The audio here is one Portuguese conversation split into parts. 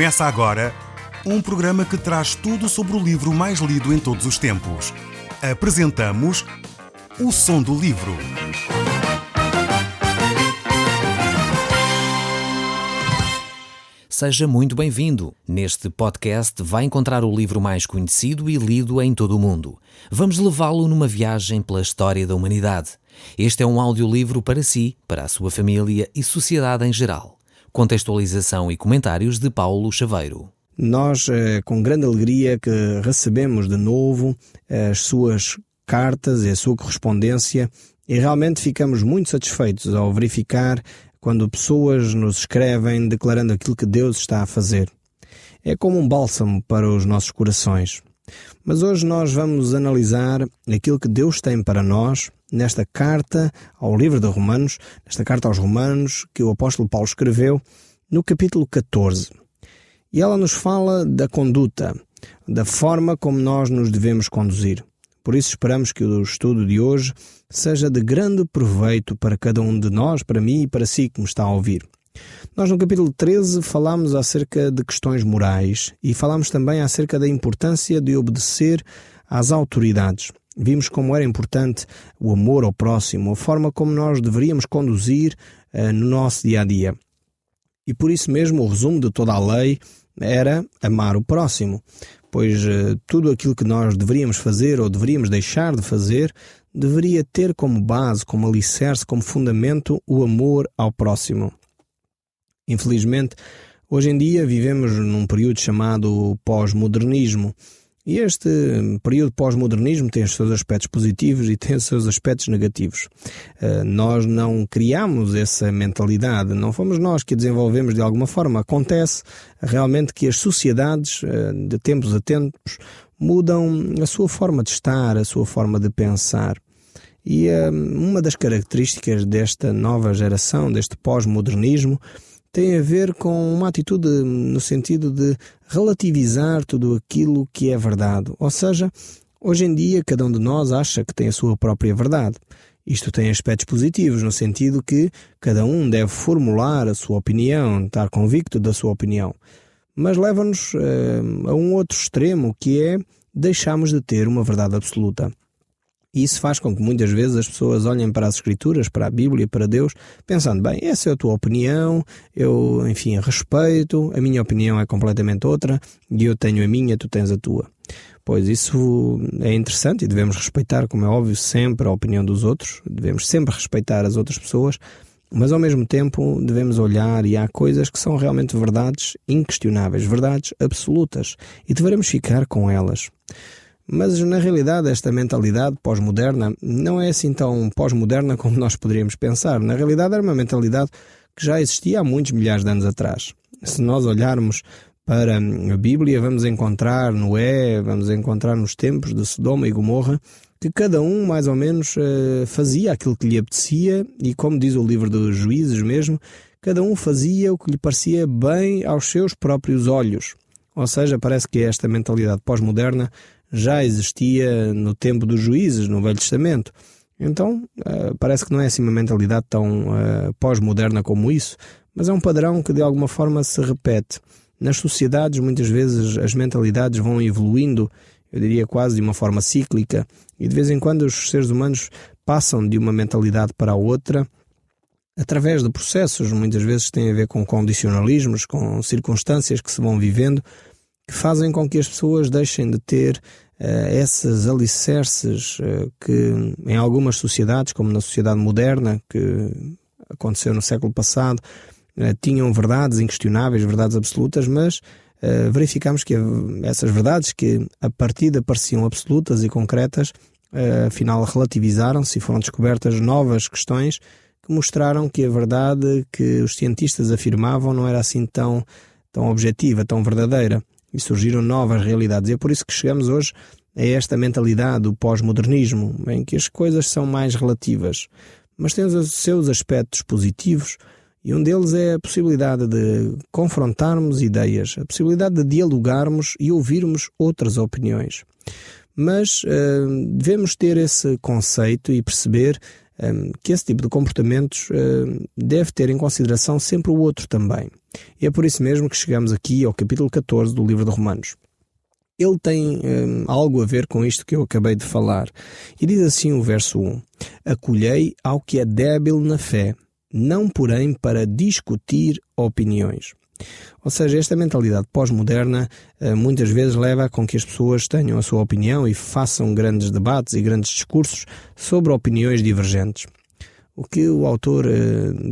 Começa agora um programa que traz tudo sobre o livro mais lido em todos os tempos. Apresentamos O Som do Livro. Seja muito bem-vindo. Neste podcast vai encontrar o livro mais conhecido e lido em todo o mundo. Vamos levá-lo numa viagem pela história da humanidade. Este é um audiolivro para si, para a sua família e sociedade em geral. Contextualização e comentários de Paulo Chaveiro. Nós, com grande alegria, que recebemos de novo as suas cartas e a sua correspondência e realmente ficamos muito satisfeitos ao verificar quando pessoas nos escrevem declarando aquilo que Deus está a fazer. É como um bálsamo para os nossos corações. Mas hoje nós vamos analisar aquilo que Deus tem para nós nesta carta ao livro de Romanos, nesta carta aos Romanos que o apóstolo Paulo escreveu no capítulo 14. E ela nos fala da conduta, da forma como nós nos devemos conduzir. Por isso esperamos que o estudo de hoje seja de grande proveito para cada um de nós, para mim e para si que me está a ouvir. Nós no capítulo 13 falámos acerca de questões morais e falámos também acerca da importância de obedecer às autoridades. Vimos como era importante o amor ao próximo, a forma como nós deveríamos conduzir no nosso dia-a-dia. E por isso mesmo o resumo de toda a lei era amar o próximo, pois tudo aquilo que nós deveríamos fazer ou deveríamos deixar de fazer deveria ter como base, como alicerce, como fundamento o amor ao próximo. Infelizmente, hoje em dia vivemos num período chamado pós-modernismo. E este período pós-modernismo tem os seus aspectos positivos e tem os seus aspectos negativos. Nós não criamos essa mentalidade, não fomos nós que a desenvolvemos de alguma forma. Acontece realmente que as sociedades, de tempos a tempos, mudam a sua forma de estar, a sua forma de pensar. E uma das características desta nova geração, deste pós-modernismo, tem a ver com uma atitude no sentido de relativizar tudo aquilo que é verdade. Ou seja, hoje em dia cada um de nós acha que tem a sua própria verdade. Isto tem aspectos positivos, no sentido que cada um deve formular a sua opinião, estar convicto da sua opinião. Mas leva-nos a um outro extremo, que é deixarmos de ter uma verdade absoluta. E isso faz com que muitas vezes as pessoas olhem para as Escrituras, para a Bíblia, para Deus, pensando, bem, essa é a tua opinião, eu, enfim, respeito, a minha opinião é completamente outra, e eu tenho a minha, tu tens a tua. Pois isso é interessante e devemos respeitar, como é óbvio, sempre a opinião dos outros, devemos sempre respeitar as outras pessoas, mas ao mesmo tempo devemos olhar e há coisas que são realmente verdades inquestionáveis, verdades absolutas, e devemos ficar com elas. Mas, na realidade, esta mentalidade pós-moderna não é assim tão pós-moderna como nós poderíamos pensar. Na realidade, era uma mentalidade que já existia há muitos milhares de anos atrás. Se nós olharmos para a Bíblia, vamos encontrar Noé, vamos encontrar nos tempos de Sodoma e Gomorra, que cada um, mais ou menos, fazia aquilo que lhe apetecia e, como diz o livro dos Juízes mesmo, cada um fazia o que lhe parecia bem aos seus próprios olhos. Ou seja, parece que esta mentalidade pós-moderna já existia no tempo dos juízes, no Velho Testamento. Então, parece que não é assim uma mentalidade tão pós-moderna como isso, mas é um padrão que de alguma forma se repete. Nas sociedades, muitas vezes, as mentalidades vão evoluindo, eu diria quase de uma forma cíclica, e de vez em quando os seres humanos passam de uma mentalidade para a outra, através de processos, muitas vezes têm a ver com condicionalismos, com circunstâncias que se vão vivendo, que fazem com que as pessoas deixem de ter esses alicerces que em algumas sociedades, como na sociedade moderna, que aconteceu no século passado, tinham verdades inquestionáveis, verdades absolutas, mas verificamos que essas verdades que a partida pareciam absolutas e concretas, afinal relativizaram-se e foram descobertas novas questões que mostraram que a verdade que os cientistas afirmavam não era assim tão objetiva, tão verdadeira. E surgiram novas realidades. E é por isso que chegamos hoje a esta mentalidade do pós-modernismo, em que as coisas são mais relativas. Mas têm os seus aspectos positivos, e um deles é a possibilidade de confrontarmos ideias, a possibilidade de dialogarmos e ouvirmos outras opiniões. Mas devemos ter esse conceito e perceber que esse tipo de comportamentos deve ter em consideração sempre o outro também. E é por isso mesmo que chegamos aqui ao capítulo 14 do livro de Romanos. Ele tem algo a ver com isto que eu acabei de falar. E diz assim o verso 1: acolhei ao que é débil na fé, não porém para discutir opiniões. Ou seja, esta mentalidade pós-moderna muitas vezes leva a com que as pessoas tenham a sua opinião e façam grandes debates e grandes discursos sobre opiniões divergentes. O que o autor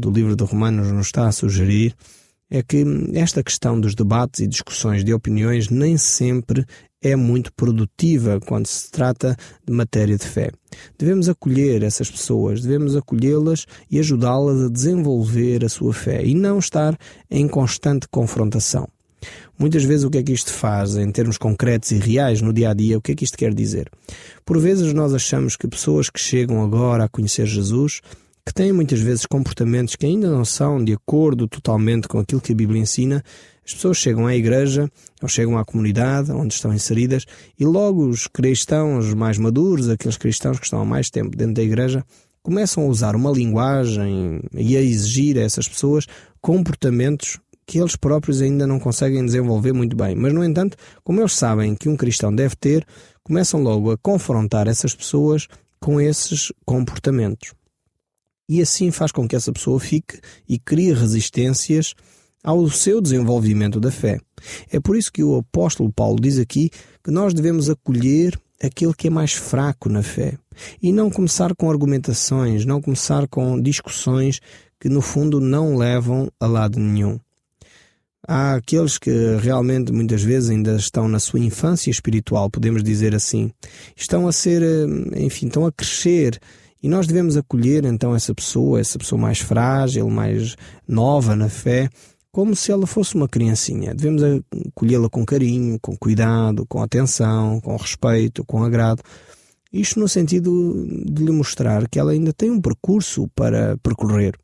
do livro de Romanos nos está a sugerir é que esta questão dos debates e discussões de opiniões nem sempre é muito produtiva quando se trata de matéria de fé. Devemos acolher essas pessoas, devemos acolhê-las e ajudá-las a desenvolver a sua fé e não estar em constante confrontação. Muitas vezes o que é que isto faz em termos concretos e reais no dia-a-dia? O que é que isto quer dizer? Por vezes nós achamos que pessoas que chegam agora a conhecer Jesus, que têm muitas vezes comportamentos que ainda não são de acordo totalmente com aquilo que a Bíblia ensina, as pessoas chegam à igreja ou chegam à comunidade onde estão inseridas e logo os cristãos mais maduros, aqueles cristãos que estão há mais tempo dentro da igreja, começam a usar uma linguagem e a exigir a essas pessoas comportamentos que eles próprios ainda não conseguem desenvolver muito bem. Mas, no entanto, como eles sabem que um cristão deve ter, começam logo a confrontar essas pessoas com esses comportamentos. E assim faz com que essa pessoa fique e crie resistências ao seu desenvolvimento da fé. É por isso que o apóstolo Paulo diz aqui que nós devemos acolher aquele que é mais fraco na fé e não começar com argumentações, não começar com discussões que no fundo não levam a lado nenhum. Há aqueles que realmente muitas vezes ainda estão na sua infância espiritual, podemos dizer assim, estão a crescer. E nós devemos acolher então essa pessoa mais frágil, mais nova na fé, como se ela fosse uma criancinha. Devemos acolhê-la com carinho, com cuidado, com atenção, com respeito, com agrado. Isto no sentido de lhe mostrar que ela ainda tem um percurso para percorrer.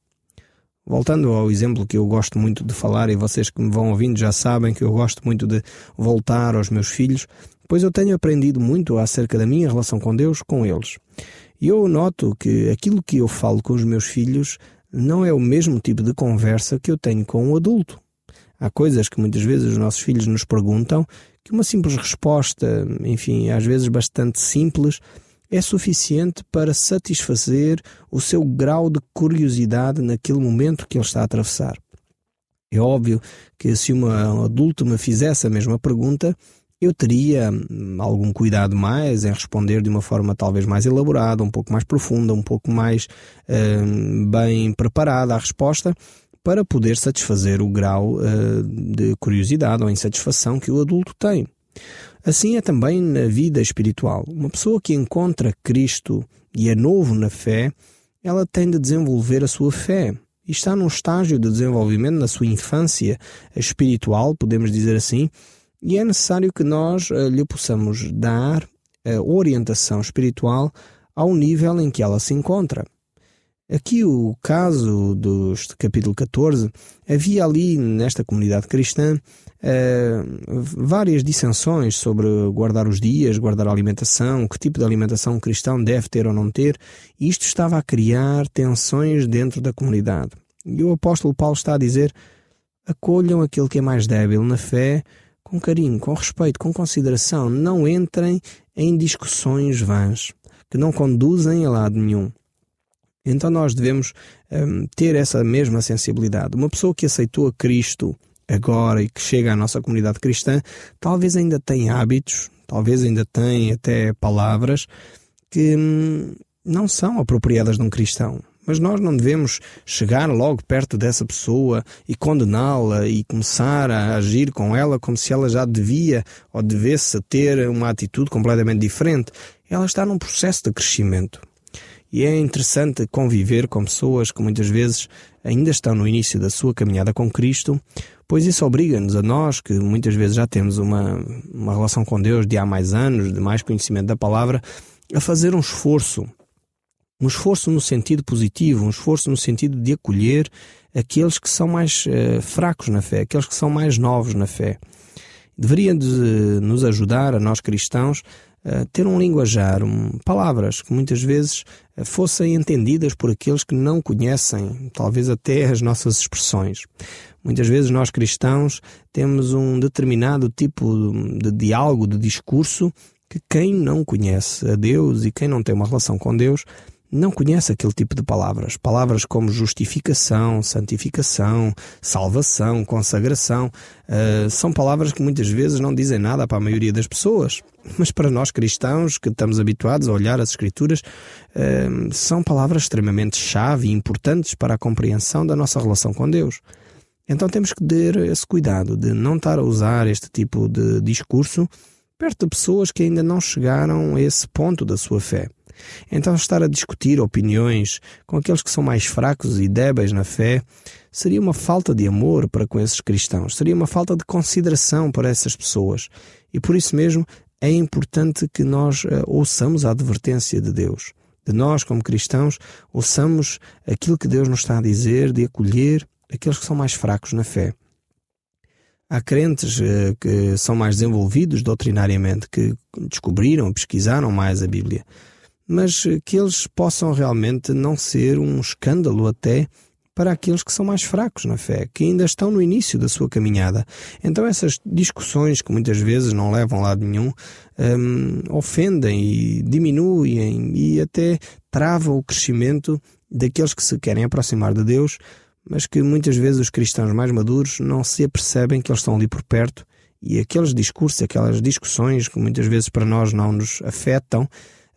Voltando ao exemplo que eu gosto muito de falar, e vocês que me vão ouvindo já sabem que eu gosto muito de voltar aos meus filhos, pois eu tenho aprendido muito acerca da minha relação com Deus, com eles. E eu noto que aquilo que eu falo com os meus filhos não é o mesmo tipo de conversa que eu tenho com um adulto. Há coisas que muitas vezes os nossos filhos nos perguntam que uma simples resposta, às vezes bastante simples, é suficiente para satisfazer o seu grau de curiosidade naquele momento que ele está a atravessar. É óbvio que se um adulto me fizesse a mesma pergunta, eu teria algum cuidado mais em responder de uma forma talvez mais elaborada, um pouco mais profunda, um pouco mais bem preparada a resposta, para poder satisfazer o grau de curiosidade ou insatisfação que o adulto tem. Assim é também na vida espiritual. Uma pessoa que encontra Cristo e é novo na fé, ela tem de desenvolver a sua fé. E está num estágio de desenvolvimento na sua infância espiritual, podemos dizer assim, e é necessário que nós lhe possamos dar a orientação espiritual ao nível em que ela se encontra. Aqui o caso do capítulo 14, havia ali nesta comunidade cristã várias dissensões sobre guardar os dias, guardar a alimentação, que tipo de alimentação um cristão deve ter ou não ter, e isto estava a criar tensões dentro da comunidade. E o apóstolo Paulo está a dizer: acolham aquele que é mais débil na fé, com carinho, com respeito, com consideração. Não entrem em discussões vãs, que não conduzem a lado nenhum. Então nós devemos ter essa mesma sensibilidade. Uma pessoa que aceitou a Cristo agora e que chega à nossa comunidade cristã, talvez ainda tenha hábitos, talvez ainda tenha até palavras que não são apropriadas de um cristão. Mas nós não devemos chegar logo perto dessa pessoa e condená-la e começar a agir com ela como se ela já devia ou devesse ter uma atitude completamente diferente. Ela está num processo de crescimento. E é interessante conviver com pessoas que muitas vezes ainda estão no início da sua caminhada com Cristo, pois isso obriga-nos a nós, que muitas vezes já temos uma relação com Deus de há mais anos, de mais conhecimento da palavra, a fazer um esforço no sentido positivo, um esforço no sentido de acolher aqueles que são mais fracos na fé, aqueles que são mais novos na fé. deveria nos ajudar, a nós cristãos, a ter um linguajar, palavras que muitas vezes fossem entendidas por aqueles que não conhecem, talvez até as nossas expressões. Muitas vezes nós cristãos temos um determinado tipo de diálogo, de discurso, que quem não conhece a Deus e quem não tem uma relação com Deus não conhece aquele tipo de palavras. Palavras como justificação, santificação, salvação, consagração, são palavras que muitas vezes não dizem nada para a maioria das pessoas. Mas para nós cristãos, que estamos habituados a olhar as Escrituras, são palavras extremamente chave e importantes para a compreensão da nossa relação com Deus. Então temos que ter esse cuidado de não estar a usar este tipo de discurso perto de pessoas que ainda não chegaram a esse ponto da sua fé. Então estar a discutir opiniões com aqueles que são mais fracos e débeis na fé seria uma falta de amor para com esses cristãos, seria uma falta de consideração para essas pessoas. E por isso mesmo é importante que nós ouçamos a advertência de Deus. De nós, como cristãos, ouçamos aquilo que Deus nos está a dizer, de acolher aqueles que são mais fracos na fé. Há crentes que são mais desenvolvidos doutrinariamente, que descobriram, pesquisaram mais a Bíblia, mas que eles possam realmente não ser um escândalo até para aqueles que são mais fracos na fé, que ainda estão no início da sua caminhada. Então essas discussões, que muitas vezes não levam a lado nenhum, ofendem e diminuem e até travam o crescimento daqueles que se querem aproximar de Deus, mas que muitas vezes os cristãos mais maduros não se apercebem que eles estão ali por perto, e aqueles discursos, aquelas discussões que muitas vezes para nós não nos afetam,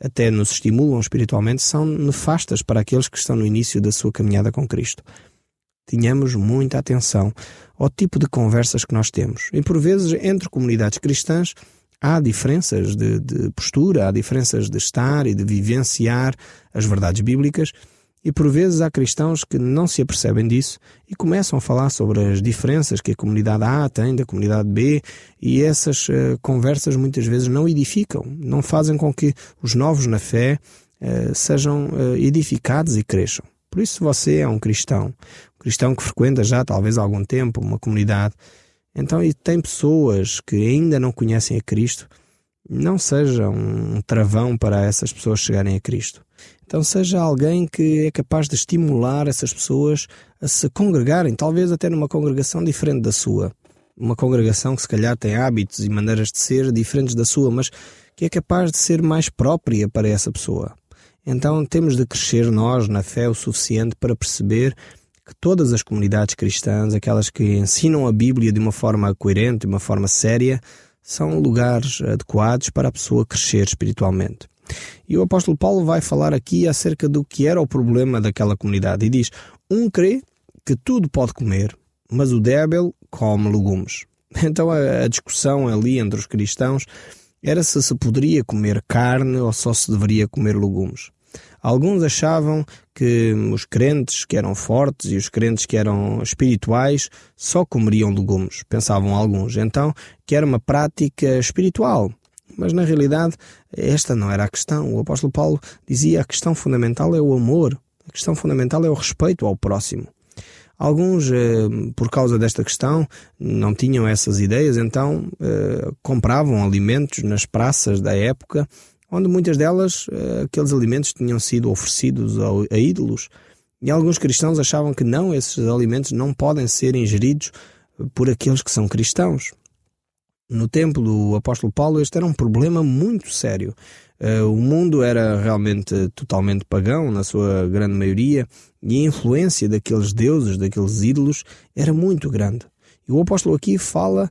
até nos estimulam espiritualmente, são nefastas para aqueles que estão no início da sua caminhada com Cristo. Tenhamos muita atenção ao tipo de conversas que nós temos. E por vezes, entre comunidades cristãs, há diferenças de postura, há diferenças de estar e de vivenciar as verdades bíblicas, e por vezes há cristãos que não se apercebem disso e começam a falar sobre as diferenças que a comunidade A tem da comunidade B, e essas conversas muitas vezes não edificam, não fazem com que os novos na fé sejam edificados e cresçam. Por isso, se você é um cristão que frequenta já talvez há algum tempo uma comunidade, então, e tem pessoas que ainda não conhecem a Cristo, não seja um travão para essas pessoas chegarem a Cristo. Então seja alguém que é capaz de estimular essas pessoas a se congregarem, talvez até numa congregação diferente da sua. Uma congregação que se calhar tem hábitos e maneiras de ser diferentes da sua, mas que é capaz de ser mais própria para essa pessoa. Então temos de crescer nós na fé o suficiente para perceber que todas as comunidades cristãs, aquelas que ensinam a Bíblia de uma forma coerente, de uma forma séria, são lugares adequados para a pessoa crescer espiritualmente. E o apóstolo Paulo vai falar aqui acerca do que era o problema daquela comunidade. E diz: um crê que tudo pode comer, mas o débil come legumes. Então a discussão ali entre os cristãos era se poderia comer carne ou só se deveria comer legumes. Alguns achavam que os crentes que eram fortes e os crentes que eram espirituais só comeriam legumes, pensavam alguns. Então, que era uma prática espiritual. Mas na realidade, esta não era a questão. O apóstolo Paulo dizia que a questão fundamental é o amor, a questão fundamental é o respeito ao próximo. Alguns, por causa desta questão, não tinham essas ideias, então compravam alimentos nas praças da época, onde muitas delas, aqueles alimentos tinham sido oferecidos a ídolos. E alguns cristãos achavam que não, esses alimentos não podem ser ingeridos por aqueles que são cristãos. No tempo do apóstolo Paulo, este era um problema muito sério. O mundo era realmente totalmente pagão, na sua grande maioria, e a influência daqueles deuses, daqueles ídolos, era muito grande. E o apóstolo aqui fala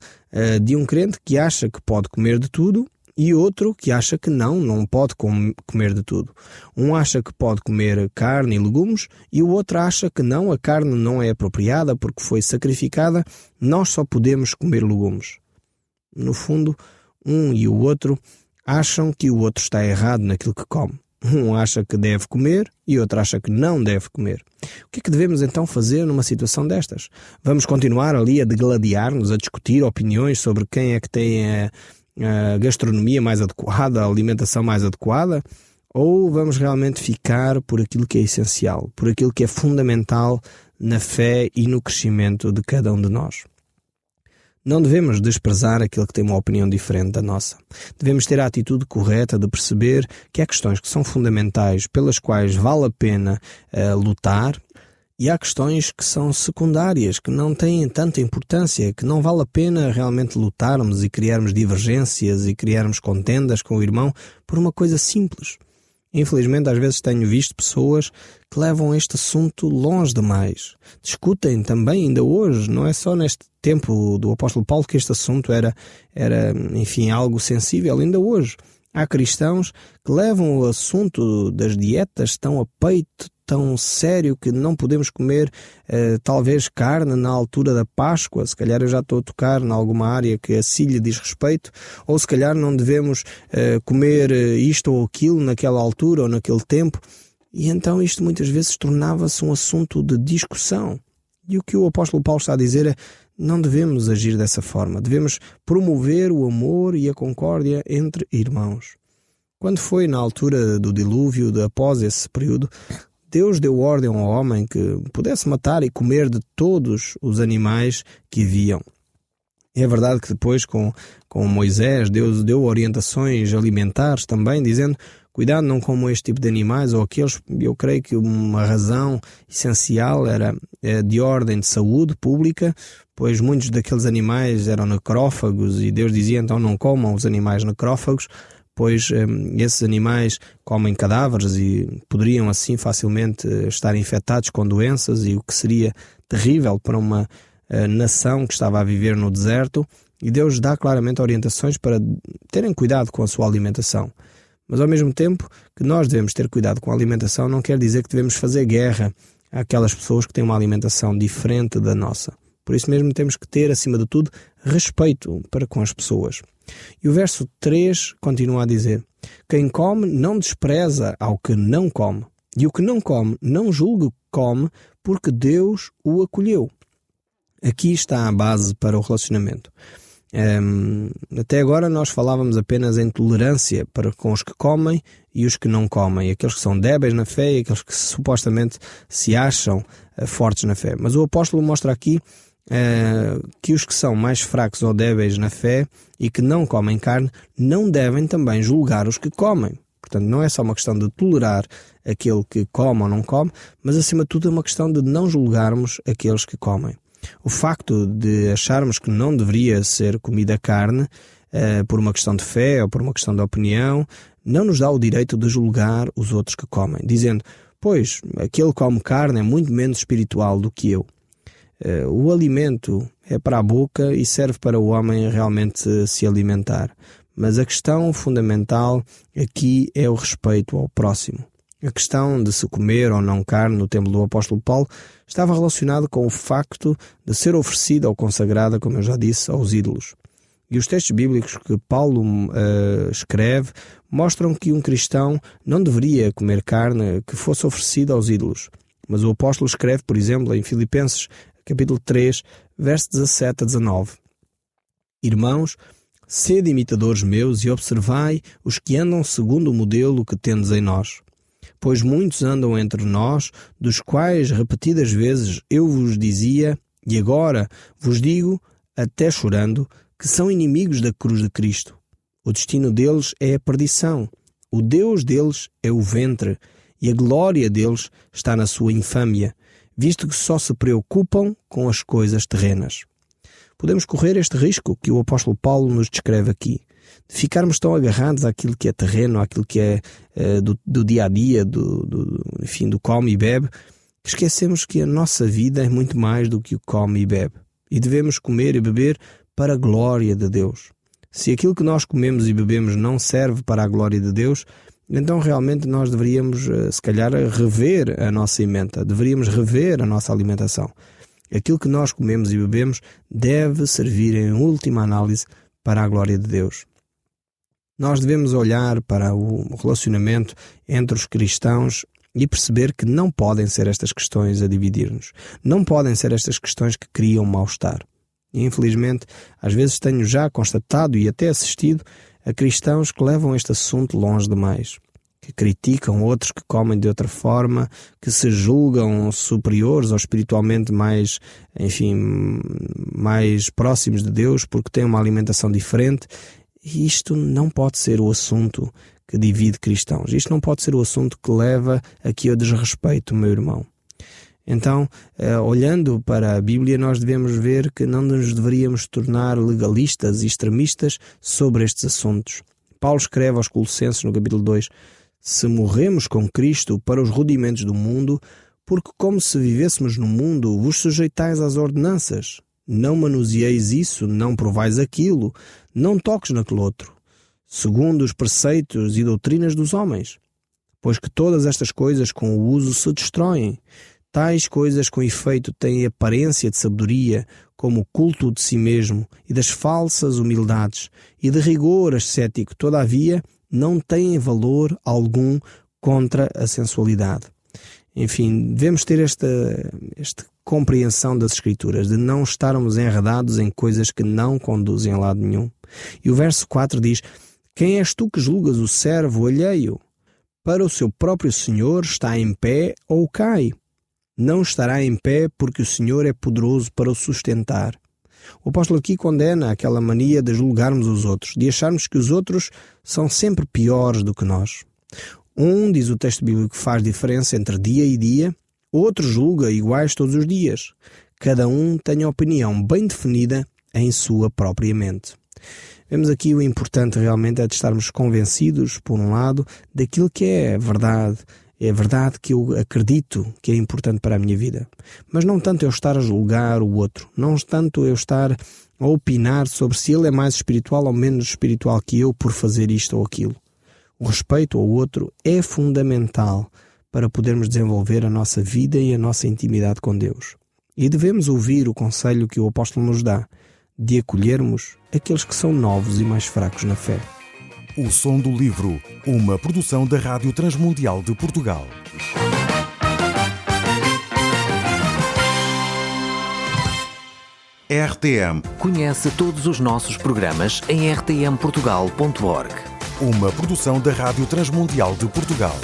de um crente que acha que pode comer de tudo, e outro que acha que não pode comer de tudo. Um acha que pode comer carne e legumes, e o outro acha que não, a carne não é apropriada porque foi sacrificada, nós só podemos comer legumes. No fundo, um e o outro acham que o outro está errado naquilo que come. Um acha que deve comer e outro acha que não deve comer. O que é que devemos então fazer numa situação destas? Vamos continuar ali a degladiar-nos, a discutir opiniões sobre quem é que tem a gastronomia mais adequada, a alimentação mais adequada? Ou vamos realmente ficar por aquilo que é essencial, por aquilo que é fundamental na fé e no crescimento de cada um de nós? Não devemos desprezar aquele que tem uma opinião diferente da nossa. Devemos ter a atitude correta de perceber que há questões que são fundamentais, pelas quais vale a pena lutar, e há questões que são secundárias, que não têm tanta importância, que não vale a pena realmente lutarmos e criarmos divergências e criarmos contendas com o irmão por uma coisa simples. Infelizmente, às vezes tenho visto pessoas que levam este assunto longe demais. Discutem também ainda hoje, não é só neste tempo do apóstolo Paulo que este assunto era algo sensível, ainda hoje. Há cristãos que levam o assunto das dietas tão a peito, tão sério, que não podemos comer talvez carne na altura da Páscoa. Se calhar eu já estou a tocar em alguma área que assim lhe diz respeito, ou se calhar não devemos comer isto ou aquilo naquela altura ou naquele tempo. E então isto muitas vezes tornava-se um assunto de discussão. E o que o apóstolo Paulo está a dizer é: não devemos agir dessa forma. Devemos promover o amor e a concórdia entre irmãos. Quando foi na altura do dilúvio, após esse período, Deus deu ordem ao homem que pudesse matar e comer de todos os animais que haviam. É verdade que depois, com Moisés, Deus deu orientações alimentares também, dizendo: cuidado, não comam este tipo de animais ou aqueles. Eu creio que uma razão essencial era de ordem de saúde pública, pois muitos daqueles animais eram necrófagos e Deus dizia: então não comam os animais necrófagos, pois esses animais comem cadáveres e poderiam assim facilmente estar infectados com doenças, e o que seria terrível para uma nação que estava a viver no deserto. E Deus dá claramente orientações para terem cuidado com a sua alimentação. Mas ao mesmo tempo que nós devemos ter cuidado com a alimentação, não quer dizer que devemos fazer guerra àquelas pessoas que têm uma alimentação diferente da nossa. Por isso mesmo temos que ter, acima de tudo, respeito para com as pessoas. E o verso 3 continua a dizer: quem come não despreza ao que não come, e o que não come não julgue o que come, porque Deus o acolheu. Aqui está a base para o relacionamento. Até agora nós falávamos apenas em tolerância para com os que comem e os que não comem, aqueles que são débeis na fé e aqueles que supostamente se acham fortes na fé. Mas o apóstolo mostra aqui que os que são mais fracos ou débeis na fé e que não comem carne não devem também julgar os que comem. Portanto, não é só uma questão de tolerar aquele que come ou não come, mas acima de tudo é uma questão de não julgarmos aqueles que comem. O facto de acharmos que não deveria ser comida carne por uma questão de fé ou por uma questão de opinião não nos dá o direito de julgar os outros que comem, dizendo: pois, aquele que come carne é muito menos espiritual do que eu. O alimento é para a boca e serve para o homem realmente se alimentar. Mas a questão fundamental aqui é o respeito ao próximo. A questão de se comer ou não carne no templo do apóstolo Paulo estava relacionada com o facto de ser oferecida ou consagrada, como eu já disse, aos ídolos. E os textos bíblicos que Paulo escreve mostram que um cristão não deveria comer carne que fosse oferecida aos ídolos. Mas o apóstolo escreve, por exemplo, em Filipenses, capítulo 3, verso 17 a 19: irmãos, sede imitadores meus e observai os que andam segundo o modelo que tendes em nós. Pois muitos andam entre nós, dos quais repetidas vezes eu vos dizia, e agora vos digo, até chorando, que são inimigos da cruz de Cristo. O destino deles é a perdição, o Deus deles é o ventre, e a glória deles está na sua infâmia, visto que só se preocupam com as coisas terrenas. Podemos correr este risco que o apóstolo Paulo nos descreve aqui, de ficarmos tão agarrados àquilo que é terreno, àquilo que é do dia a dia, do come e bebe, que esquecemos que a nossa vida é muito mais do que o come e bebe. E devemos comer e beber para a glória de Deus. Se aquilo que nós comemos e bebemos não serve para a glória de Deus, então realmente nós deveríamos, se calhar, rever a nossa ementa, deveríamos rever a nossa alimentação. Aquilo que nós comemos e bebemos deve servir, em última análise, para a glória de Deus. Nós devemos olhar para o relacionamento entre os cristãos e perceber que não podem ser estas questões a dividir-nos. Não podem ser estas questões que criam mal-estar. E, infelizmente, às vezes tenho já constatado e até assistido a cristãos que levam este assunto longe demais. que criticam outros que comem de outra forma, que se julgam superiores ou espiritualmente mais próximos de Deus porque têm uma alimentação diferente. E isto não pode ser o assunto que divide cristãos. Isto não pode ser o assunto que leva aqui ao desrespeito, meu irmão. Então, olhando para a Bíblia, nós devemos ver que não nos deveríamos tornar legalistas e extremistas sobre estes assuntos. Paulo escreve aos Colossenses no capítulo 2: se morremos com Cristo para os rudimentos do mundo, porque como se vivêssemos no mundo, vos sujeitais às ordenanças. Não manuseieis isso, não provais aquilo, não toques naquele outro, segundo os preceitos e doutrinas dos homens. Pois que todas estas coisas com o uso se destroem. Tais coisas com efeito têm aparência de sabedoria, como o culto de si mesmo e das falsas humildades, e de rigor ascético, todavia, não têm valor algum contra a sensualidade. Enfim, devemos ter esta compreensão das Escrituras, de não estarmos enredados em coisas que não conduzem a lado nenhum. E o verso 4 diz: quem és tu que julgas o servo alheio? Para o seu próprio Senhor está em pé ou cai? Não estará em pé porque o Senhor é poderoso para o sustentar. O apóstolo aqui condena aquela mania de julgarmos os outros, de acharmos que os outros são sempre piores do que nós. Diz o texto bíblico, faz diferença entre dia e dia, outro julga iguais todos os dias. Cada um tem a opinião bem definida em sua própria mente. Vemos aqui o importante realmente é de estarmos convencidos, por um lado, daquilo que é verdade. É a verdade que eu acredito que é importante para a minha vida. Mas não tanto eu estar a julgar o outro. Não tanto eu estar a opinar sobre se ele é mais espiritual ou menos espiritual que eu por fazer isto ou aquilo. O respeito ao outro é fundamental para podermos desenvolver a nossa vida e a nossa intimidade com Deus. E devemos ouvir o conselho que o apóstolo nos dá, de acolhermos aqueles que são novos e mais fracos na fé. O Som do Livro, uma produção da Rádio Transmundial de Portugal. RTM. Conhece todos os nossos programas em rtmportugal.org. Uma produção da Rádio Transmundial de Portugal.